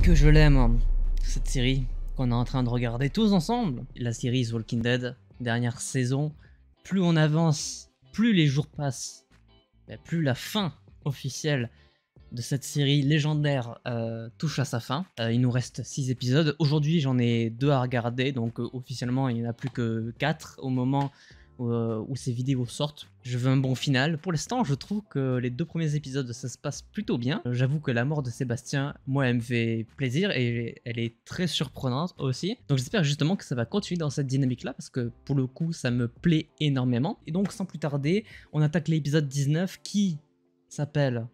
Que je l'aime, hein, cette série qu'on est en train de regarder tous ensemble. La série The Walking Dead, dernière saison. Plus on avance, plus les jours passent, plus la fin officielle de cette série légendaire touche à sa fin. Il nous reste 6 épisodes. Aujourd'hui, j'en ai 2 à regarder, donc officiellement, il n'y en a plus que 4 au moment où ces vidéos sortent. Je veux un bon final. Pour l'instant, je trouve que les 2 premiers épisodes, ça se passe plutôt bien. J'avoue que la mort de Sébastien, moi, elle me fait plaisir et elle est très surprenante aussi. Donc j'espère justement que ça va continuer dans cette dynamique-là, parce que pour le coup, ça me plaît énormément. Et donc, sans plus tarder, on attaque l'épisode 19 qui s'appelle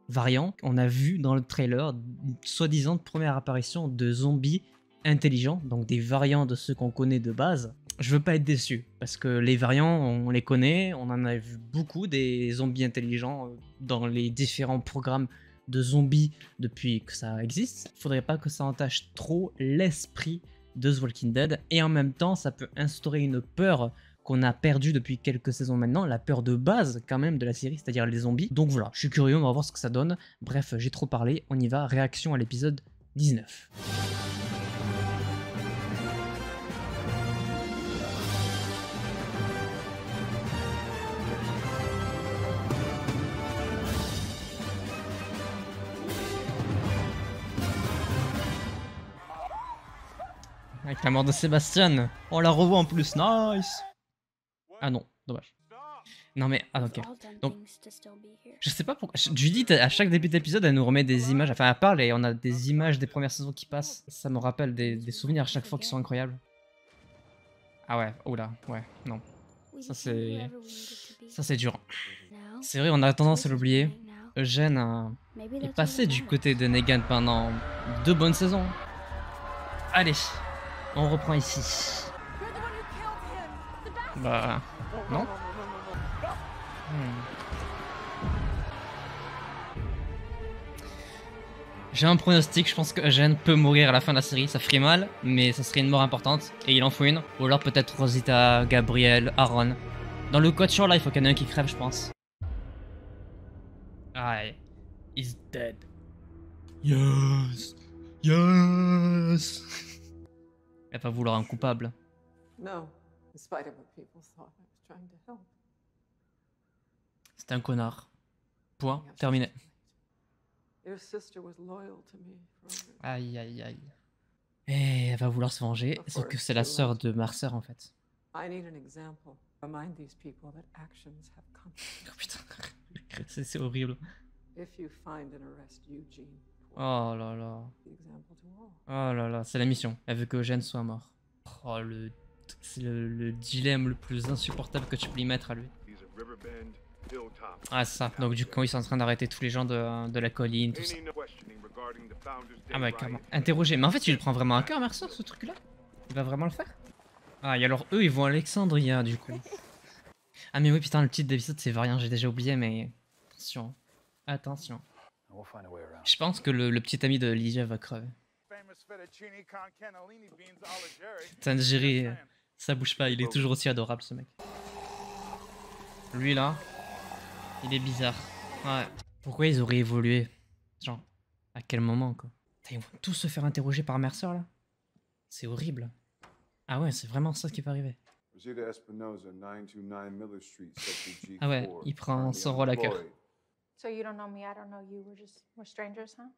Variant. On a vu dans le trailer une soi-disant première apparition de zombies intelligents, donc des variants de ceux qu'on connaît de base. Je veux pas être déçu, parce que les variants, on les connaît, on en a vu beaucoup des zombies intelligents dans les différents programmes de zombies depuis que ça existe. Faudrait pas que ça entache trop l'esprit de The Walking Dead, et en même temps ça peut instaurer une peur qu'on a perdu depuis quelques saisons maintenant, la peur de base quand même de la série, c'est-à-dire les zombies. Donc voilà, je suis curieux, on va voir ce que ça donne. Bref, j'ai trop parlé, on y va, réaction à l'épisode 19. Avec la mort de Sébastien, on la revoit en plus, nice. Ah non, dommage. Non mais, ah ok. Donc, je sais pas pourquoi. Judith, à chaque début d'épisode, elle nous remet des images. Enfin, elle parle et on a des images des premières saisons qui passent. Ça me rappelle des souvenirs à chaque fois qui sont incroyables. Ah ouais, oula, ouais, non. Ça c'est... Ça c'est dur. C'est vrai, on a tendance à l'oublier. Eugène est passé du côté de Negan pendant 2 bonnes saisons. Allez, on reprend ici. Bah... Non. J'ai un pronostic, je pense que Eugène peut mourir à la fin de la série, ça ferait mal, mais ça serait une mort importante, et il en faut une. Ou alors peut-être Rosita, Gabriel, Aaron. Dans le code là, il faut qu'il y en ait un qui crève, je pense. Ah, he's dead. Yes! Yes! Elle va vouloir un coupable. C'est un connard. Point, terminé. Aïe aïe aïe. Et elle va vouloir se venger, sauf que c'est la sœur de Mercer en fait. Oh putain, c'est horrible. Oh là là. Oh là là, c'est la mission. Elle veut que Eugène soit mort. Oh c'est le dilemme le plus insupportable que tu peux y mettre à lui. Ah c'est ça, donc du coup ils sont en train d'arrêter tous les gens de la colline, tout ça. Ah bah carrément, interroger. Mais en fait il le prend vraiment à cœur Mercer ce truc là. Il va vraiment le faire. Ah et alors eux ils vont à Alexandria du coup. Ah mais oui putain le titre d'épisode c'est Variant, j'ai déjà oublié mais... Attention, attention. Je pense que le petit ami de Lydia va crever. Tanjiri, ça bouge pas, il est toujours aussi adorable ce mec. Lui là, il est bizarre. Ouais. Pourquoi ils auraient évolué? Genre, à quel moment quoi? Ils vont tous se faire interroger par Mercer là? C'est horrible. Ah ouais, c'est vraiment ça qui va arriver. Ah ouais, il prend son rôle à cœur. So you don't know me, I don't know you, we're strangers, huh?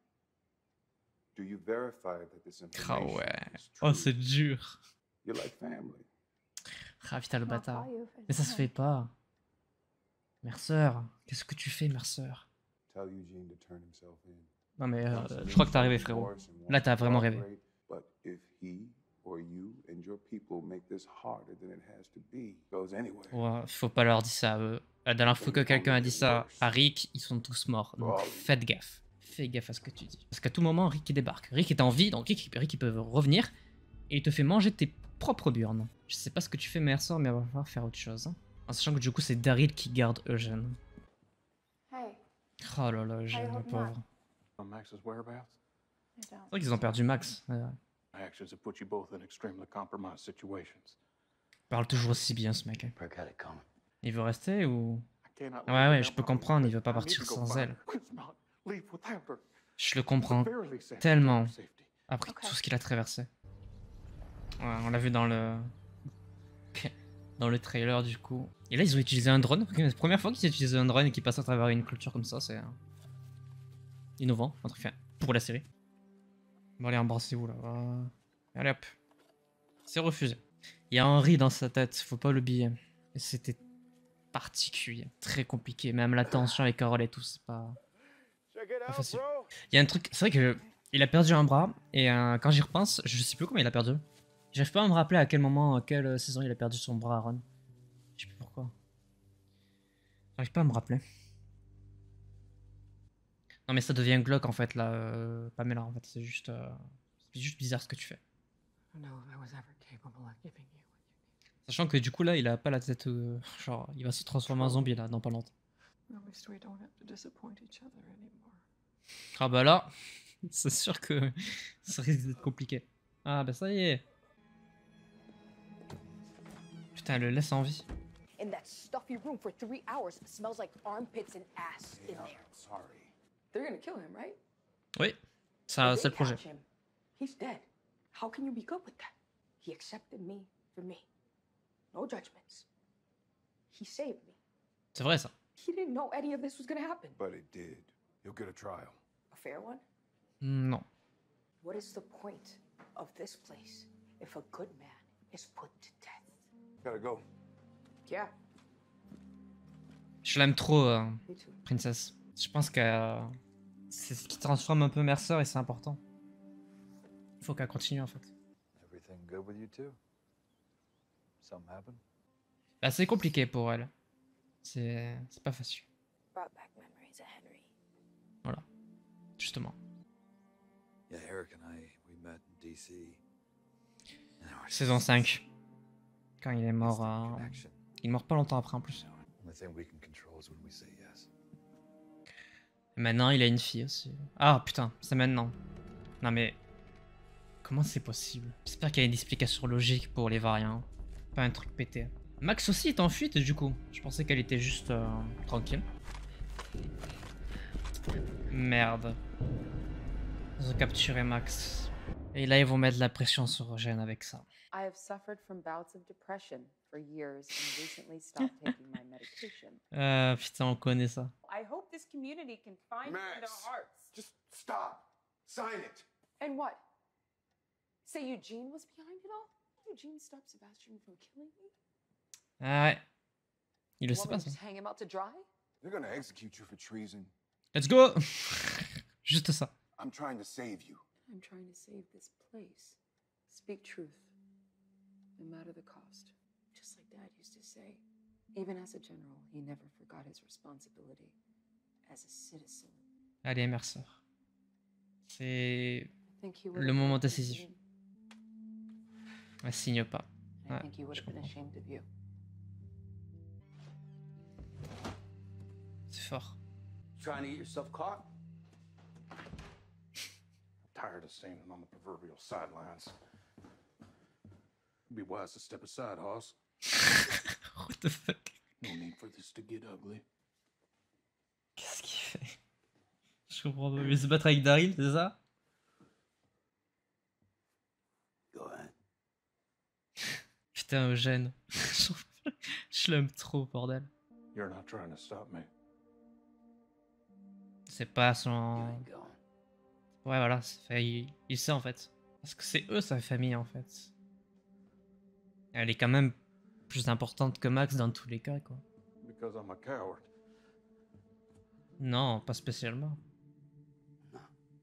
Ah ouais. Oh c'est dur. Ah putain le bâtard. Mais ça se fait pas. Mercer, qu'est-ce que tu fais Mercer? Non mais je crois que t'as rêvé frérot. Là t'as vraiment rêvé. Ouais, faut pas leur dire ça à eux. La dernière fois que quelqu'un a dit ça à Rick, ils sont tous morts. Donc faites gaffe. Fais gaffe à ce que tu dis. Parce qu'à tout moment, Rick il débarque. Rick est en vie, donc Rick il peut revenir. Et il te fait manger tes propres burnes. Je sais pas ce que tu fais Mercer, mais on va falloir faire autre chose. Hein. En sachant que du coup c'est Daryl qui garde Eugène. Oh là là, Eugène, le pauvre. C'est vrai qu'ils ont perdu Max. Il parle toujours aussi bien ce mec. Il veut rester ou... Ouais, je peux comprendre, il veut pas partir sans elle. Je le comprends Fairly safe tellement for safety. après Ok. tout ce qu'il a traversé. Ouais, on l'a vu dans le trailer du coup. Et là ils ont utilisé un drone. C'est la première fois qu'ils utilisent un drone et qu'ils passent à travers une culture comme ça, c'est innovant, en tout cas, pour la série. Bon allez, embrassez-vous là. Allez hop. C'est refusé. Il y a Henry dans sa tête, faut pas l'oublier. Et c'était particulier, très compliqué. Même la tension avec Carol et tout, c'est pas facile. Il y a un truc, c'est vrai que il a perdu un bras et quand j'y repense, je sais plus comment il a perdu. J'arrive pas à me rappeler à quel moment, à quelle saison il a perdu son bras, Aaron. Je sais plus pourquoi. J'arrive pas à me rappeler. Non mais ça devient glauque en fait là, Pamela. En fait, c'est juste bizarre ce que tu fais. Sachant que du coup là, il a pas la tête, genre, il va se transformer en zombie là, dans pas longtemps. Ah bah là, c'est sûr que ça risque d'être compliqué. Ah bah ça y est. Putain, elle le laisse en vie. In that stuffy room for 3 hours. Smells like armpits and ass in there. Sorry. They're gonna kill him, right? Oui, ça c'est le projet. Catch him. He's dead. How can you be good with that? He accepted me for me. No judgments. He saved me. C'est vrai ça. He didn't know any of this was gonna happen. But it did. You'll get a trial. A fair one? Non. What is the point of this place if a good man is put to death? Gotta go. Yeah, Je l'aime trop, me too. Princess. Je pense que c'est ce qui transforme un peu Mercer et c'est important. Il faut qu'elle continue en fait. Everything good with you two? Something happened? Bah, c'est compliqué pour elle. C'est pas facile. Brought back memories of Henry. Voilà. Justement. Yeah, Eric and I, we met in DC. And there was Saison 5. Quand il est mort, instant connection. il est mort pas longtemps après en plus. Only thing we can control is when we say yes. Et maintenant, il a une fille aussi. Ah putain, c'est maintenant. Non mais... Comment c'est possible? J'espère qu'il y a une explication logique pour les variants. Pas un truc pété. Max aussi est en fuite du coup. Je pensais qu'elle était juste tranquille. Merde. Ils ont capturé Max. Et là, ils vont mettre de la pression sur Eugène avec ça. I have suffered from bouts of depression for years and recently stopped taking my medication. Putain, on connaît ça. I hope this community can find Max. their hearts. Just stop. Sign it. And what? Say Eugene was behind it all? Eugene stopped Sebastian from killing me? Ah ouais. Il le sait Want pas me to ça. just hang him out to dry? They're gonna execute you for treason. Let's go. Juste ça. I'm trying to save you. I'm trying to save this place. Speak truth, no matter the cost. Just like Dad used to say. Even as a general, he never forgot his responsibility as a citizen. Allez, Mercer. C'est... I think he Le would have moment loved décisif. Eugene, Elle signe pas. and I Ouais, think he would je have been comprends. ashamed of you. C'est fort. Trying to get yourself caught? Tired of standing on the proverbial sidelines. Be wise to step aside, Hoss. What the fuck? No need for this to get ugly. Qu'est-ce qu'il fait? Je comprends pas. Il veut se battre avec Daryl, c'est ça? Go ahead. Putain, Eugène. Je l'aime trop, bordel. You're not trying to stop me. C'est pas You son... ain't going. Ouais, voilà, il sait en fait. Parce que c'est eux sa famille en fait. Elle est quand même plus importante que Max dans tous les cas, quoi. Because I'm a coward. Non, pas spécialement.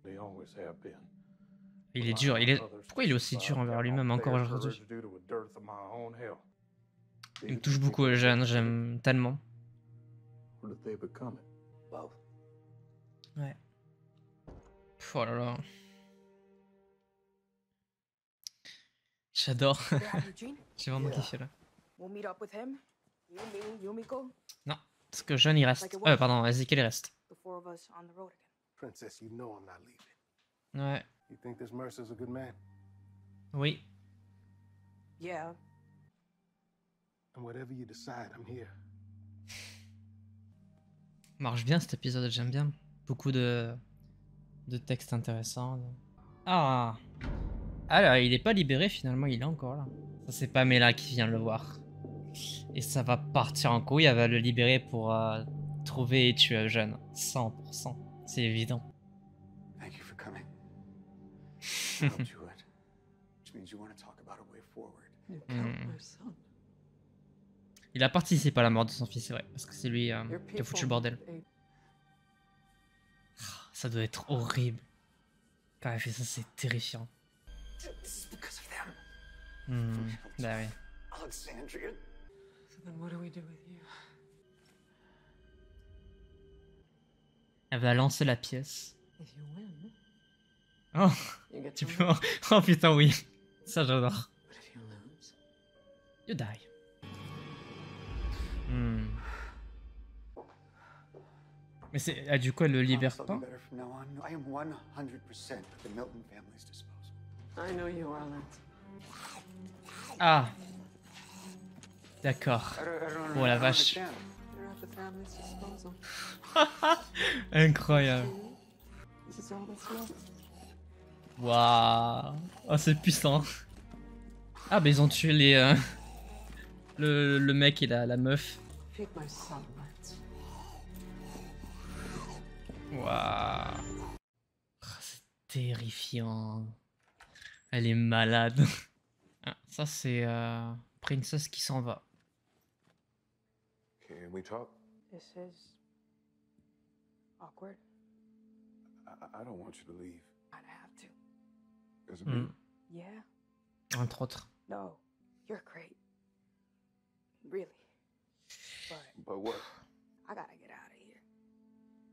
They always have been. Il est dur. Pourquoi il est aussi dur envers lui-même encore aujourd'hui? Il me touche beaucoup, Eugène. J'aime tellement. Or did they become it? Both. Ouais. Pff, oh là là. J'adore. You have Eugene? J'ai vraiment kiffé là. We'll meet up with him. You, me, Yumiko. Parce que Eugène il reste. Pardon, Ezekiel il reste. The four of us on the road again. Princess, you know I'm not leaving. Ouais. You think this Mercer's a good man? Oui. Yeah. And whatever you decide, I'm here. Marche bien cet épisode, j'aime bien. Beaucoup de de textes intéressants. Ah! Ah là, il est pas libéré finalement, il est encore là. Ça c'est Pamela qui vient le voir. Et ça va partir en couille, elle va le libérer pour trouver et tuer Eugène. 100%. C'est évident. Thank you for coming. I helped you it, which means you want to talk about a way forward. You killed my son. Il a participé à la mort de son fils, c'est vrai, parce que c'est lui Your qui a foutu people le bordel. ate Ça doit être horrible. Quand elle fait ça, c'est terrifiant. This is because of them. Bah oui. Alexandria. So then what do we do with you? Elle va lancer la pièce. If you win, Oh, you get tu to peux... live. Oh putain, oui. Ça, j'adore. But if you lose, You die. Mais c'est... Ah, du coup, elle le libère Promise I'll pas? be better from now on. I am 100% at the Milton family's disposal. I know you are, Lance. Ah. D'accord. Oh la vache. understand. You're at the family's disposal. Incroyable. This is all that's left. Waouh. Oh, c'est puissant. Ah, bah ils ont tué les... le mec et la meuf. Feed my son, Lance. Waouh. Ah, c'est terrifiant. Elle est malade. Ah, ça, c'est Princess qui s'en va. Can we talk? This is awkward. I don't want you to leave. I'd have to. Because of me. Yeah? Entre autres. No. You're great. Really. But But what? I gotta get out of here.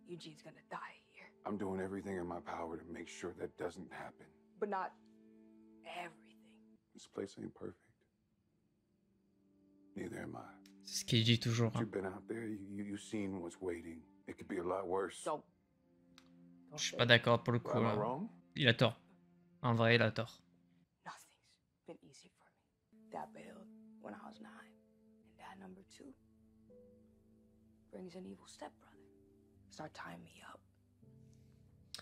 Eugene's gonna die here. I'm doing everything in my power to make sure that doesn't happen. But not everything. This place ain't perfect. Neither am I. C'est ce qu'il dit toujours. But you've been out there. You've seen what's waiting. It could be a lot worse. Don't Je suis say pas d'accord pour le coup. Am I Là. wrong? Il a tort. En vrai, il a tort. nothing's been easy for me. Dad bailed when I was 9. And dad number 2 brings an evil stepbrother. Start tying me up.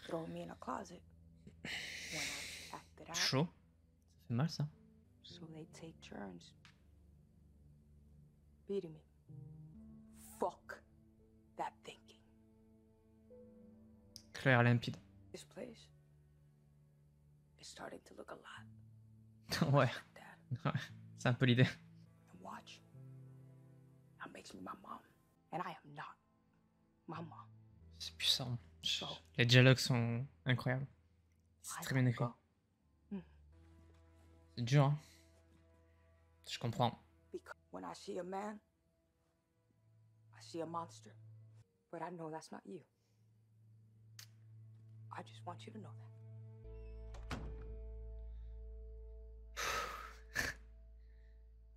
Throwing me in a closet. When I acted out. Chaud. Ça fait mal ça. So they take turns beating me. Fuck that thinking. Clair, limpide. This place is starting to look a lot Ouais. like Dad. Ouais. C'est un peu l'idée. And watch. That makes me my mom. And I am not my mom. C'est puissant. So Les dialogues sont incroyables. C'est I très bien gotta écrit. go. C'est dur, hein. Je comprends. Because when I see a man, I see a monster. But I know that's not you. I just want you to know that.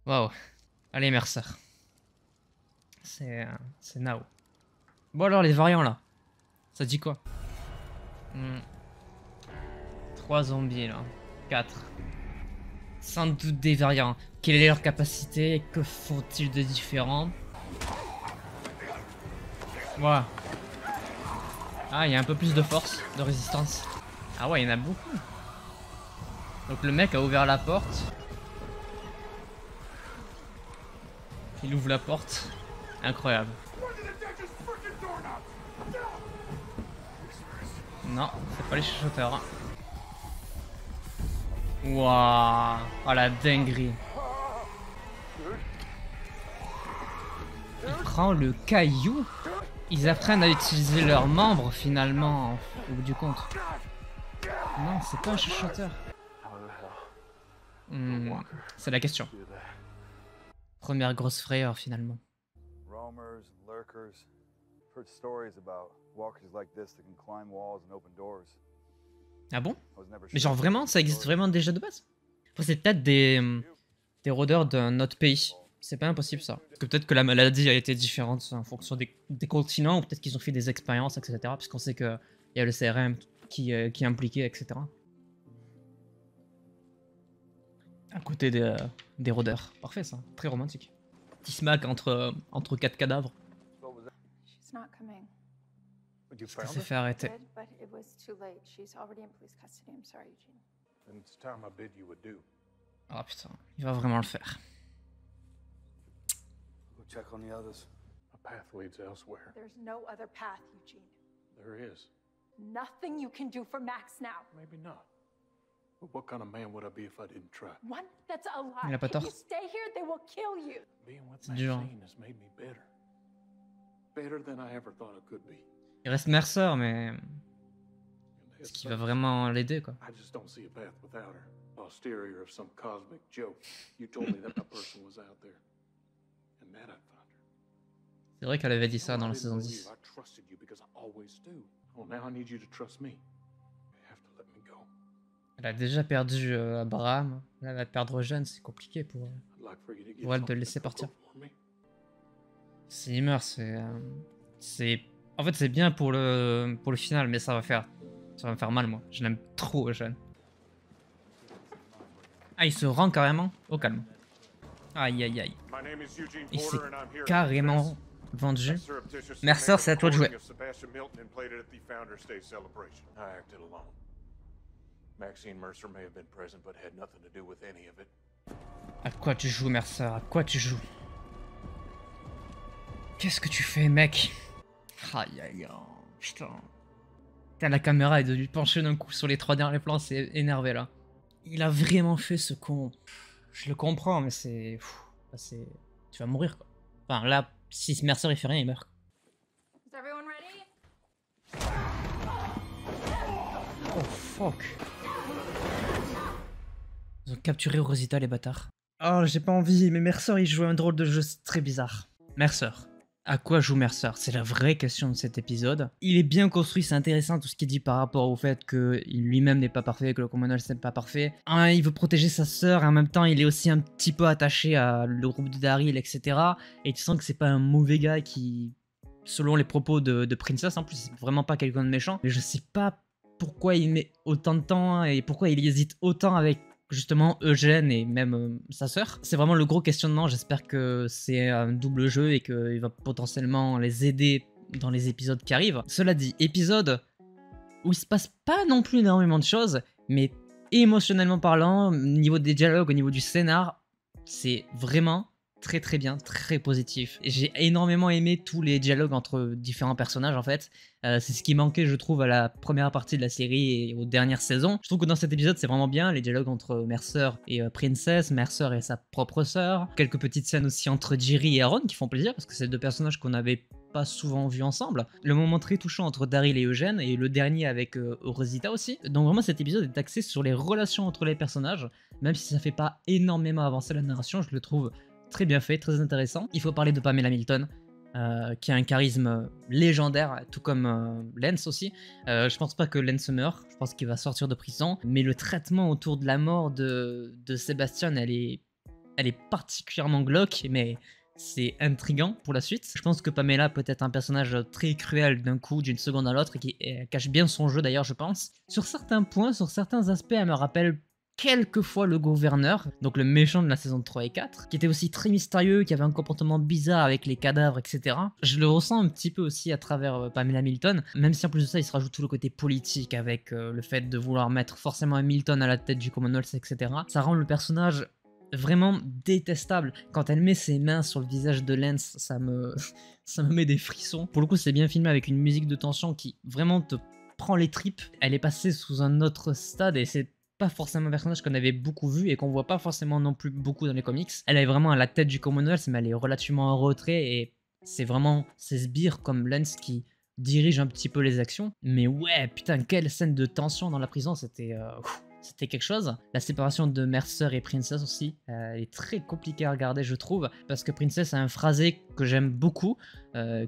Waouh. Allez, Mercer. C'est Nao. Bon alors, les variants là. Ça dit quoi? 3 zombies là. 4. Sans doute des variants. Quelle est leur capacité? Que font-ils de différent? Voilà. Ah, il y a un peu plus de force, de résistance. Ah ouais, il y en a beaucoup. Donc le mec a ouvert la porte. Il ouvre la porte. Incroyable. Non, c'est pas les chuchoteurs. Waouh. Oh la dinguerie. Il prend le caillou. Ils apprennent à utiliser leurs membres finalement au bout du compte. Non, c'est pas un chuchoteur. C'est la question. Première grosse frayeur finalement. Roamers and lurkers. I've heard stories about walkers like this that can climb walls and open doors. Ah bon? I was never Mais sure genre if vraiment, ça existe vraiment déjà de base? Après c'est peut-être des rôdeurs d'un autre pays. C'est pas impossible ça. Parce que peut-être que la maladie a été différente en fonction des continents, ou peut-être qu'ils ont fait des expériences, etc. Puisqu'on sait qu'il y a le CRM qui est impliqué, etc. À côté des rôdeurs. Parfait ça, très romantique. Petit smack entre 4 cadavres. She's not coming. But you Parce qu'elle found s'est her? fait arrêter. Did, but it was too late. She's already in police custody. I'm sorry, Eugene. Then it's time I bid you adieu. Oh putain, il va vraiment le faire. Go check on the others. A path leads elsewhere. There's no other path, Eugene. There is. Nothing you can do for Max now. Maybe not. But what kind of man would I be if I didn't try? One, that's a lie. Il a pas If tort. you stay here, they will kill you. Being with C'est dur. Maxine has made me better. Better than I ever thought I could be. Il reste Mercer, mais And est-ce there's qu'il va some- vraiment l'aider, quoi? I just don't see a path without her. Posterior of some cosmic joke. You told me that my person was out there. And that I'd find her. C'est vrai qu'elle avait dit ça No, dans I la didn't saison believe. 10. I trusted you because I always do. Oh, now I need you to trust me. You have to let me go. Elle a déjà perdu Abraham. Là, elle va perdre Eugène, c'est compliqué pour elle. I'd like for you to get Pour elle de something le laisser to go partir. for me. S'il meurt, c'est... En fait, c'est bien pour le final, mais ça va me faire mal, moi. Je l'aime trop, Eugène. Ah, il se rend carrément au calme. Aïe, aïe, aïe. My name is Eugene Il s'est Porter and I'm here to carrément confess. vendu. I surreptitiously Mercer, made a c'est à toi de jouer. recording of Sebastian Milton and played it at the Founders Day celebration. I acted alone. Maxine Mercer may have been present, but had nothing to do with any of it. À quoi tu joues, Mercer? À quoi tu joues? Qu'est-ce que tu fais, mec? Aïe, aïe, aïe. Putain. Putain, la caméra est devenue penchée d'un coup sur les 3 derniers plans, c'est énervé, là. Il a vraiment fait ce con. Je le comprends, mais c'est... Tu vas mourir, quoi. Enfin, là, si Mercer il fait rien, il meurt. Is everyone ready? Oh, fuck. Ils ont capturé Rosita, les bâtards. Oh, j'ai pas envie, mais Mercer, il joue un drôle de jeu très bizarre. Mercer. À quoi joue Mercer? C'est la vraie question de cet épisode. Il est bien construit, c'est intéressant tout ce qu'il dit par rapport au fait que lui-même n'est pas parfait, que le Commonwealth n'est pas parfait. Il veut protéger sa sœur, et en même temps il est aussi un petit peu attaché à le groupe de Daryl, etc. Et tu sens que c'est pas un mauvais gars qui, selon les propos de Princess, en plus c'est vraiment pas quelqu'un de méchant. Mais je sais pas pourquoi il met autant de temps et pourquoi il hésite autant avec justement Eugène et même sa sœur. C'est vraiment le gros questionnement. J'espère que c'est un double jeu et qu'il va potentiellement les aider dans les épisodes qui arrivent. Cela dit, épisode où il se passe pas non plus énormément de choses, mais émotionnellement parlant, au niveau des dialogues, au niveau du scénar, c'est vraiment très très bien, très positif. J'ai énormément aimé tous les dialogues entre différents personnages en fait. C'est ce qui manquait je trouve à la première partie de la série et aux dernières saisons. Je trouve que dans cet épisode c'est vraiment bien, les dialogues entre Mercer et Princess, Mercer et sa propre sœur. Quelques petites scènes aussi entre Jiri et Aaron qui font plaisir parce que c'est deux personnages qu'on n'avait pas souvent vus ensemble. Le moment très touchant entre Daryl et Eugène et le dernier avec Rosita aussi. Donc vraiment cet épisode est axé sur les relations entre les personnages, même si ça fait pas énormément avancer la narration, je le trouve très bien fait, très intéressant. Il faut parler de Pamela Milton, qui a un charisme légendaire, tout comme Lance aussi. Je pense pas que Lance meurt, je pense qu'il va sortir de prison, mais le traitement autour de la mort de Sebastian, elle est particulièrement glauque, mais c'est intriguant pour la suite. Je pense que Pamela peut être un personnage très cruel d'un coup, d'une seconde à l'autre, et qui cache bien son jeu d'ailleurs, je pense. Sur certains points, sur certains aspects, elle me rappelle quelquefois le gouverneur, donc le méchant de la saison 3 et 4, qui était aussi très mystérieux, qui avait un comportement bizarre avec les cadavres, etc. Je le ressens un petit peu aussi à travers Pamela Milton, même si en plus de ça, il se rajoute tout le côté politique avec le fait de vouloir mettre forcément un Milton à la tête du Commonwealth, etc. Ça rend le personnage vraiment détestable. Quand elle met ses mains sur le visage de Lance, ça me met des frissons. Pour le coup, c'est bien filmé avec une musique de tension qui vraiment te prend les tripes. Elle est passée sous un autre stade et c'est pas forcément un personnage qu'on avait beaucoup vu et qu'on voit pas forcément non plus beaucoup dans les comics. Elle est vraiment à la tête du Commonwealth, mais elle est relativement en retrait et c'est vraiment ses sbires comme Lance qui dirigent un petit peu les actions. Mais ouais, putain, quelle scène de tension dans la prison, c'était quelque chose. La séparation de Mercer et Princess aussi, elle est très compliquée à regarder je trouve, parce que Princess a un phrasé que j'aime beaucoup,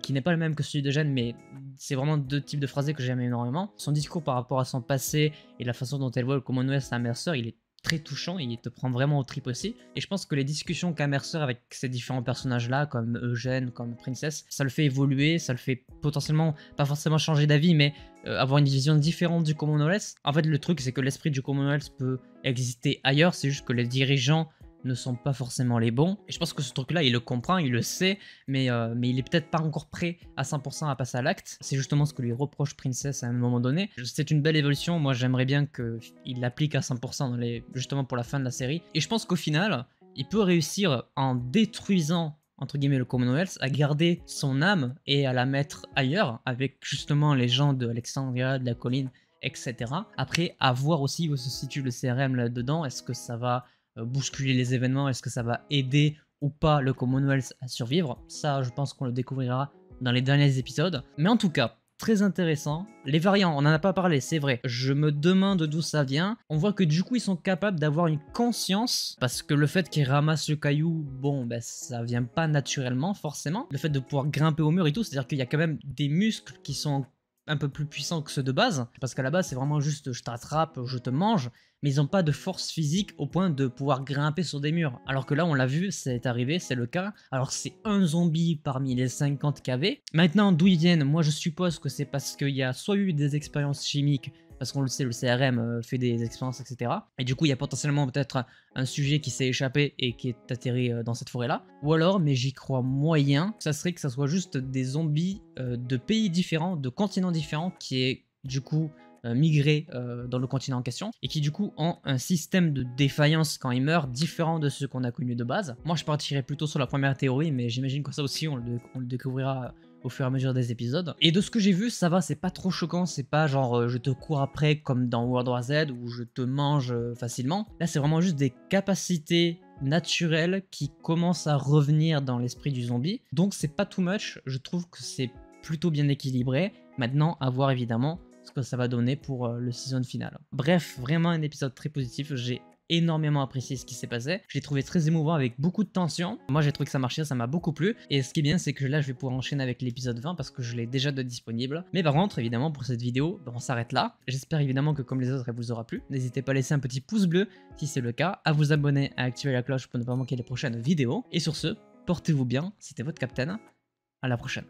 qui n'est pas le même que celui de Jeanne, mais c'est vraiment deux types de phrasés que j'aime énormément. Son discours par rapport à son passé et la façon dont elle voit le Commonwealth à Mercer, il est très touchant et il te prend vraiment au trip aussi. Et je pense que les discussions qu'a Mercer avec ces différents personnages-là, comme Eugène, comme Princess, ça le fait évoluer, ça le fait potentiellement, pas forcément changer d'avis, mais avoir une vision différente du Commonwealth. En fait, le truc, c'est que l'esprit du Commonwealth peut exister ailleurs, c'est juste que les dirigeants ne sont pas forcément les bons. Et je pense que ce truc-là, il le comprend, il le sait, mais il est peut-être pas encore prêt à 100% à passer à l'acte. C'est justement ce que lui reproche Princess à un moment donné. C'est une belle évolution, moi j'aimerais bien qu'il l'applique à 100% justement pour la fin de la série. Et je pense qu'au final, il peut réussir en détruisant entre guillemets le Commonwealth, à garder son âme et à la mettre ailleurs, avec justement les gens de Alexandria, de la colline, etc. Après, à voir aussi où se situe le CRM là-dedans, est-ce que ça va bousculer les événements, est-ce que ça va aider ou pas le Commonwealth à survivre? Ça, je pense qu'on le découvrira dans les derniers épisodes. Mais en tout cas, très intéressant. Les variants, on n'en a pas parlé, c'est vrai. Je me demande d'où ça vient. On voit que du coup, ils sont capables d'avoir une conscience, parce que le fait qu'ils ramassent le caillou, bon, ben ça vient pas naturellement, forcément. Le fait de pouvoir grimper au mur et tout, c'est-à-dire qu'il y a quand même des muscles qui sont un peu plus puissants que ceux de base, parce qu'à la base, c'est vraiment juste je t'attrape, je te mange, mais ils n'ont pas de force physique au point de pouvoir grimper sur des murs. Alors que là, on l'a vu, c'est arrivé, c'est le cas. Alors c'est un zombie parmi les 50 qu'il y avait. Maintenant, d'où ils viennent, moi je suppose que c'est parce qu'il y a soit eu des expériences chimiques, parce qu'on le sait, le CRM fait des expériences, etc. Et du coup, il y a potentiellement peut-être un sujet qui s'est échappé et qui est atterri dans cette forêt-là. Ou alors, mais j'y crois moyen, ça serait que ça soit juste des zombies de pays différents, de continents différents, qui est du coup migré dans le continent en question, et qui du coup ont un système de défaillance quand ils meurent différent de ceux qu'on a connus de base. Moi, je partirais plutôt sur la première théorie, mais j'imagine que ça aussi, on le découvrira au fur et à mesure des épisodes. Et de ce que j'ai vu, ça va, c'est pas trop choquant, c'est pas genre je te cours après comme dans World War Z où je te mange facilement. Là, c'est vraiment juste des capacités naturelles qui commencent à revenir dans l'esprit du zombie. Donc c'est pas too much, je trouve que c'est plutôt bien équilibré. Maintenant, à voir évidemment ce que ça va donner pour le season final. Bref, vraiment un épisode très positif, j'ai énormément apprécié ce qui s'est passé. Je l'ai trouvé très émouvant avec beaucoup de tension. Moi j'ai trouvé que ça marchait, ça m'a beaucoup plu. Et ce qui est bien, c'est que là je vais pouvoir enchaîner avec l'épisode 20 parce que je l'ai déjà de disponible. Mais par contre, évidemment, pour cette vidéo, on s'arrête là. J'espère évidemment que comme les autres, elle vous aura plu. N'hésitez pas à laisser un petit pouce bleu si c'est le cas, à vous abonner, à activer la cloche pour ne pas manquer les prochaines vidéos. Et sur ce, portez-vous bien, c'était votre Captain. À la prochaine.